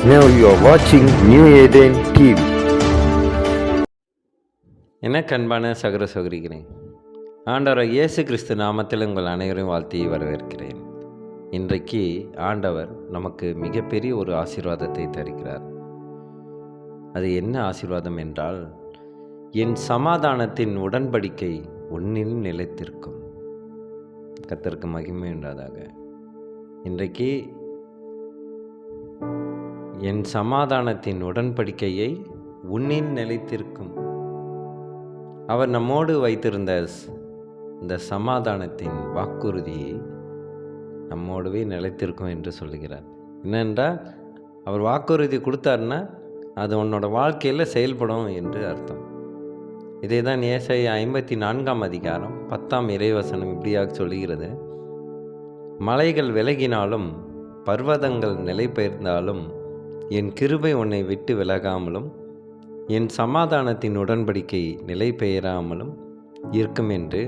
Now you are watching New Eden TV. எனக்கு அன்பான சகோதர சகோதரிகளே, ஆண்டவர் இயேசு கிறிஸ்து நாமத்தில் உங்கள் அனைவரையும் வாழ்த்தி வரவேற்கிறேன். இன்றைக்கு ஆண்டவர் நமக்கு மிகப்பெரிய ஒரு ஆசீர்வாதத்தை தருகிறார். அது என்ன ஆசீர்வாதம் என்றால், என் சமாதானத்தின் உடன்படிக்கை உன்னில் நிலைத்திருக்கும். கர்த்தருக்கு மகிமை உண்டாதாக. இன்றைக்கு என் சமாதானத்தின் உடன்படிக்கையை உன்னில் நிலைத்திருக்கும். அவர் நம்மோடு வைத்திருந்த இந்த சமாதானத்தின் வாக்குறுதியை நம்மோடவே நிலைத்திருக்கும் என்று சொல்லுகிறார். என்னென்றால், அவர் வாக்குறுதி கொடுத்தாருன்னா அது உன்னோட வாழ்க்கையில் செயல்படும் என்று அர்த்தம். இதே தான் ஏசாயா 54 அதிகாரம் 10 இறைவசனம் இப்படியாக சொல்லுகிறது. மலைகள் விலகினாலும் பர்வதங்கள் நிலை பெயர்ந்தாலும் என் கிருபை உன்னை விட்டு விலகாமலும் என் சமாதானத்தின் உடன்படிக்கை நிலை பெயராமலும் இருக்கும் என்று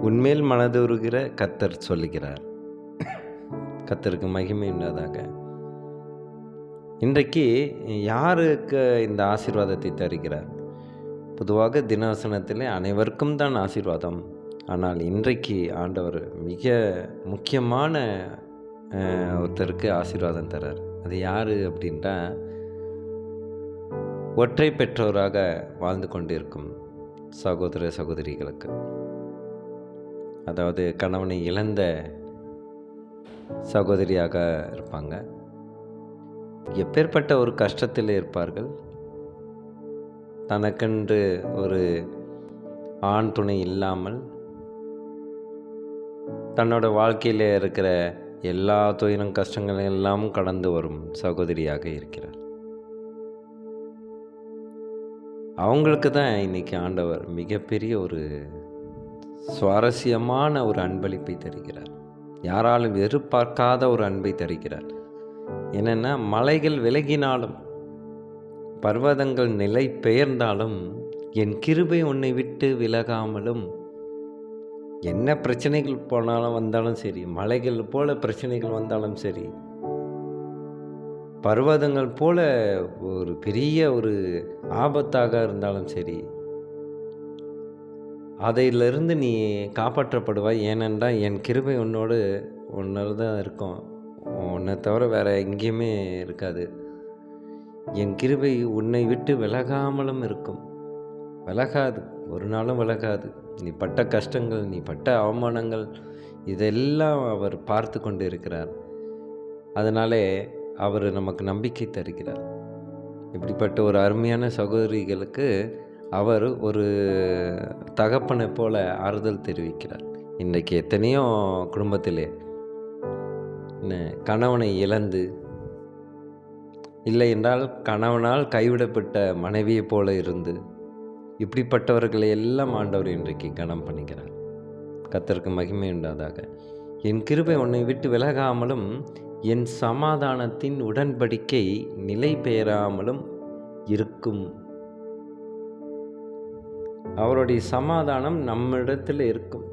உன்மேல் மனதுருகிற கர்த்தர் சொல்லுகிறார். கர்த்தருக்கு மகிமை உண்டாதாக. இன்றைக்கு யாருக்கு இந்த ஆசீர்வாதத்தை தருகிறார்? பொதுவாக தினவசனத்தில் அனைவருக்கும் தான் ஆசீர்வாதம். ஆனால் இன்றைக்கு ஆண்டவர் மிக முக்கியமான ஒருத்தருக்கு ஆசீர்வாதம் தரார். அது யார் அப்படின்ட்டா, ஒற்றை பெற்றோராக வாழ்ந்து கொண்டிருக்கும் சகோதர சகோதரிகளுக்கு, அதாவது கணவனை இழந்த சகோதரியாக இருப்பாங்க. எப்பேற்பட்ட ஒரு கஷ்டத்தில் இருப்பார்கள். தனக்கென்று ஒரு ஆண் துணை இல்லாமல் தன்னோட வாழ்க்கையில் இருக்கிற எல்லா துயரம் கஷ்டங்கள் எல்லாம் கடந்து வரும் சகோதரியாக இருக்கிறார். அவங்களுக்கு தான் இன்னைக்கு ஆண்டவர் மிகப்பெரிய ஒரு சுவாரஸ்யமான ஒரு அன்பளிப்பை தருகிறார். யாராலும் எதிர்பார்க்காத ஒரு அன்பை தருகிறார். என்னென்னா, மலைகள் விலகினாலும் பர்வதங்கள் நிலை பெயர்ந்தாலும் என் கிருபை உன்னை விட்டு விலகாமலும். என்ன பிரச்சனைகள் போனாலும் வந்தாலும் சரி, மலைகள் போல பிரச்சனைகள் வந்தாலும் சரி, பர்வதங்கள் போல ஒரு பெரிய ஒரு ஆபத்தாக இருந்தாலும் சரி, அதிலிருந்து நீ காப்பாற்றப்படுவாய். ஏனென்றால் என் கிருபை உன்னோடு தான் இருக்கும். உன்னை தவிர வேறு எங்கேயுமே இருக்காது. என் கிருபை உன்னை விட்டு விலகாமலும் இருக்கும். விலகாது, ஒரு நாளும் விலகாது. நீ பட்ட கஷ்டங்கள், நீ பட்ட அவமானங்கள், இதெல்லாம் அவர் பார்த்து கொண்டு இருக்கிறார். அதனாலே அவர் நமக்கு நம்பிக்கை தருகிறார். இப்படிப்பட்ட ஒரு அருமையான சகோதரிகளுக்கு அவர் ஒரு தகப்பனை போல ஆறுதல் தெரிவிக்கிறார். இன்றைக்கு எத்தனையோ குடும்பத்திலே கணவனை இழந்து, இல்லை என்றால் கணவனால் கைவிடப்பட்ட மனைவியை போல இருந்து, இப்படிப்பட்டவர்களை எல்லாம் ஆண்டவர் இன்றைக்கு கனம் பண்ணுகிறார். கர்த்தருக்கு மகிமை உண்டாதாக. என் கிருபை உன்னை விட்டு விலகாமலும் என் சமாதானத்தின் உடன்படிக்கை நிலை பெயராமலும் இருக்கும். அவருடைய சமாதானம் நம்மிடத்தில் இருக்கும்.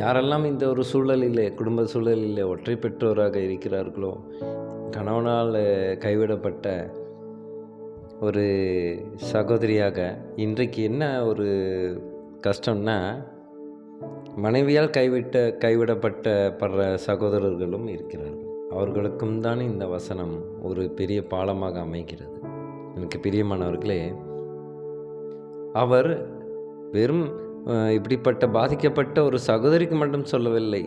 யாரெல்லாம் இந்த ஒரு சூழலிலே, குடும்ப சூழலிலே ஒற்றை பெற்றோராக இருக்கிறார்களோ, கணவனால் கைவிடப்பட்ட ஒரு சகோதரியாக, இன்றைக்கு என்ன ஒரு கஷ்டம்னா, மனைவியால் கைவிடப்படுற சகோதரர்களும் இருக்கிறார்கள். அவர்களுக்கும் தான் இந்த வசனம் ஒரு பெரிய பாலமாக அமைகிறது. எனக்கு பிரியமானவர்களே, அவர் வெறும் இப்படிப்பட்ட பாதிக்கப்பட்ட ஒரு சகோதரிக்கு மட்டும் சொல்லவில்லை.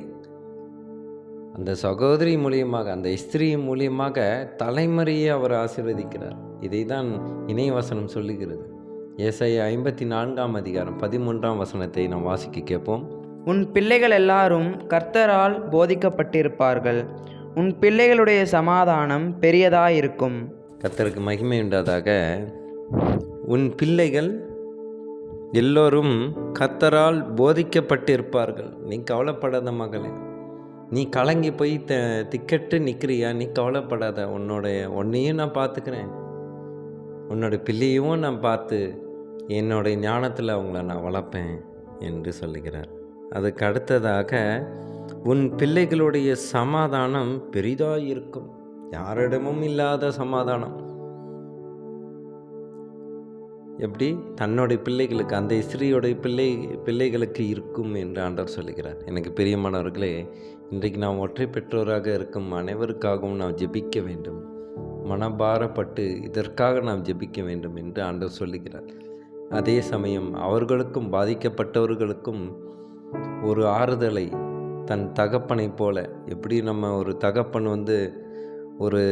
அந்த சகோதரி மூலியமாக, அந்த ஸ்திரீ மூலியமாக தலைமுறையை அவர் ஆசீர்வதிக்கிறார். இதை தான் இணையவசனம் சொல்லுகிறது. ஏசாயா 54 அதிகாரம் 13 வசனத்தை நாம் வாசிக்க கேட்போம். உன் பிள்ளைகள் எல்லாரும் கர்த்தரால் போதிக்கப்பட்டிருப்பார்கள். உன் பிள்ளைகளுடைய சமாதானம் பெரியதாயிருக்கும். கர்த்தருக்கு மகிமை உண்டாதாக. உன் பிள்ளைகள் எல்லோரும் கர்த்தரால் போதிக்கப்பட்டிருப்பார்கள். நீ கவலைப்படாத மகளே, நீ கலங்கி போய் திக்கட்டு நிற்கிறியா? நீ கவலைப்படாத. உன்னையும் நான் பார்த்துக்கிறேன். உன்னோட பிள்ளையும் நான் பார்த்து என்னுடைய ஞானத்தில் அவங்கள நான் வளர்ப்பேன் என்று சொல்லுகிறார். அதுக்கு அடுத்ததாக, உன் பிள்ளைகளுடைய சமாதானம் பெரிதாக இருக்கும். யாரிடமும் இல்லாத சமாதானம். எப்படி தன்னுடைய பிள்ளைகளுக்கு, அந்த ஸ்திரீயோடைய பிள்ளைகளுக்கு இருக்கும் என்று ஆண்டவர் சொல்லுகிறார். எனக்கு பிரியமானவர்களே, இன்றைக்கு நாம் ஒற்றை பெற்றோராக இருக்கும் அனைவருக்காகவும் நாம் ஜெபிக்க வேண்டும். மனபாரப்பட்டு இதற்காக நாம் ஜெபிக்க வேண்டும் என்று ஆண்டவர் சொல்லுகிறார். அதே சமயம் அவர்களுக்கும், பாதிக்கப்பட்டவர்களுக்கும் ஒரு ஆறுதலை தன் தகப்பனை போல, எப்படி நம்ம ஒரு தகப்பன் ஒரு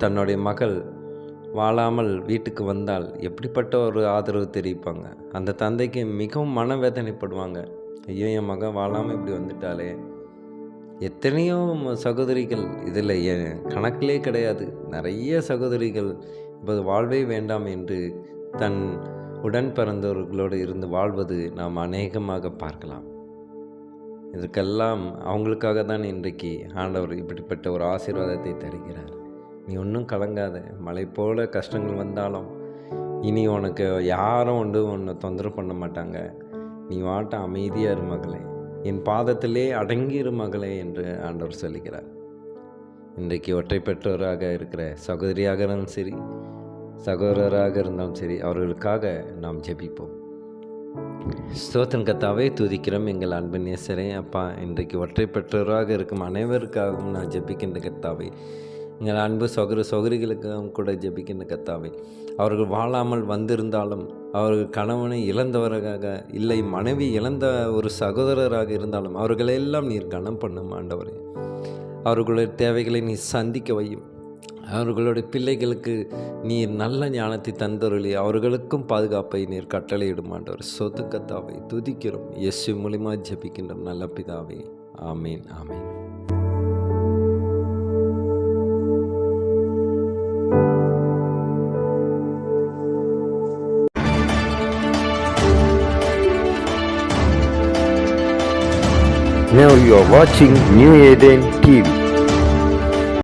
தன்னுடைய மகள் வாழாமல் வீட்டுக்கு வந்தால் எப்படிப்பட்ட ஒரு ஆதரவு தெரிவிப்பாங்க. அந்த தந்தைக்கு மிகவும் மனவேதனைப்படுவாங்க. ஐயோ, என் மகன் வாழாமல் இப்படி வந்துட்டாலே. எத்தனையோ சகோதரிகள் இதில் கணக்கிலே கிடையாது. நிறைய சகோதரிகள் இப்போது வாழ்வே வேண்டாம் என்று தன் உடன் பிறந்தவர்களோடு இருந்து வாழ்வது நாம் அநேகமாக பார்க்கலாம். இதற்கெல்லாம் அவங்களுக்காக தான் இன்றைக்கு ஆண்டவர் இப்படிப்பட்ட ஒரு ஆசீர்வாதத்தை தருகிறார். நீ ஒன்றும் கலங்காத. மலை போல கஷ்டங்கள் வந்தாலும் இனி உனக்கு யாரும் உன்னை தொந்தரவு பண்ண மாட்டாங்க. நீ வாட்ட அமைதியாக இரு மகளே, என் பாதத்திலே அடங்கியிரு மகளே என்று ஆண்டவர் சொல்லுகிறார். இன்றைக்கு ஒற்றை பெற்றோராக இருக்கிற சகோதரியாக இருந்தாலும் சரி, சகோதரராக இருந்தாலும் சரி, அவர்களுக்காக நாம் ஜெபிப்போம். ஸ்தோத்திரம் கர்த்தாவே, துதிக்கிறோம் எங்கள் அன்பின் நேசரே. அப்பா, இன்றைக்கு ஒற்றை பெற்றோராக இருக்கும் அனைவருக்காகவும் நான் ஜெபிக்கின்ற கர்த்தாவே, எங்கள் அன்பு சகோதரிகளுக்காகவும் கூட ஜெபிக்கின்ற கர்த்தாவே, அவர்கள் வாழாமல் வந்திருந்தாலும், அவர்கள் கணவனை இழந்தவராக, இல்லை மனைவி இழந்த ஒரு சகோதரராக இருந்தாலும், அவர்களெல்லாம் நீர் கனம் பண்ணும் ஆண்டவரே. அவர்களுடைய தேவைகளை நீ சந்திக்க வையும். அவர்களுடைய பிள்ளைகளுக்கு நீர் நல்ல ஞானத்தை தந்தருளி அவர்களுக்கும் பாதுகாப்பை நீர் கட்டளையிடும் ஆண்டவர். சொத்து கர்த்தாவை துதிக்கிறோம். இயேசு மூலமா ஜெபிக்கின்றோம் நல்ல பிதாவே. ஆமீன், ஆமீன். Now you are watching New Eden TV.